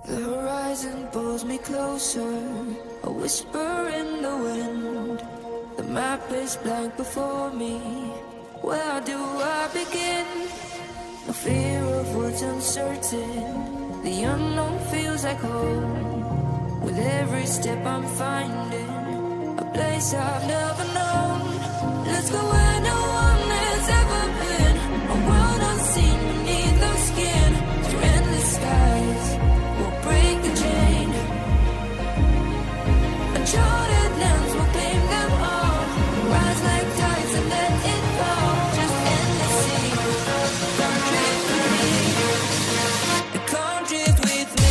The horizon pulls me closer, a whisper in the wind. The map is blank before me. Where do I begin? No fear of what's uncertain. The unknown feels like home. With every step I'm finding a place I've never known. Let's go where no one has ever been. A world unseen beneath the skin. Through endless skies, we'll break the chain. Uncharted lands will claim them all. Rise like tides and let it fall. Just endless sea. Come drift with me. Come drift with me.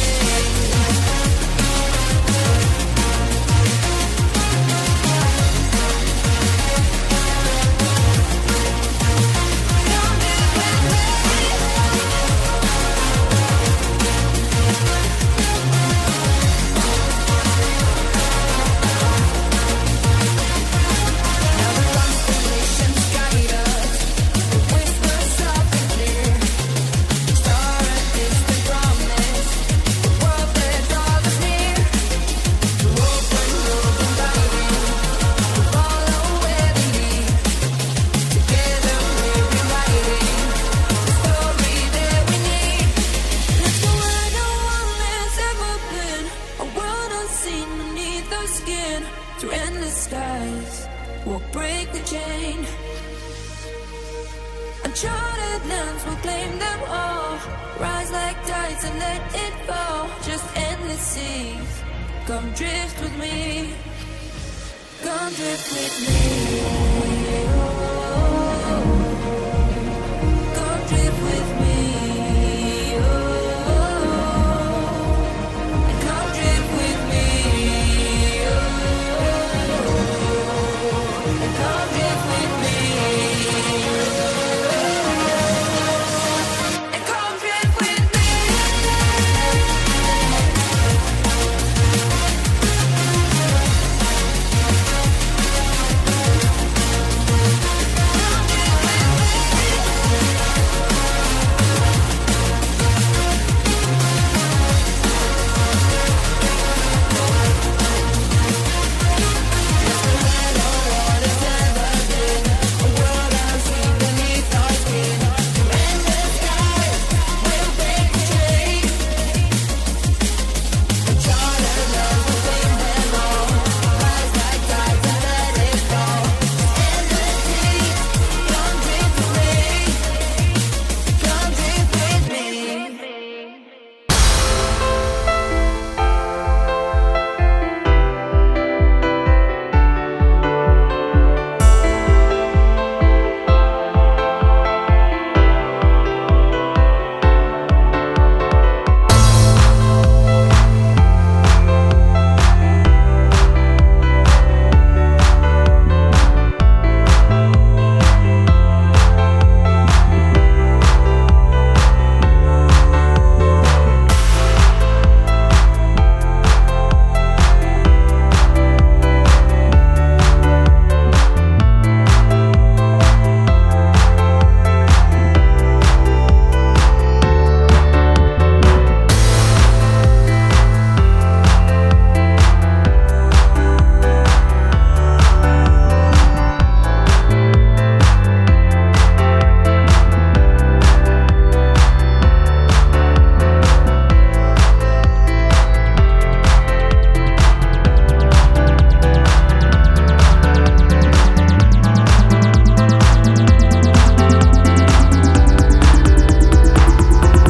Through endless skies, we'll break the chain. Uncharted lands will claim them all. Rise like tides and let it fall. Just endless seas. Come drift with me. Come drift with me. Oh.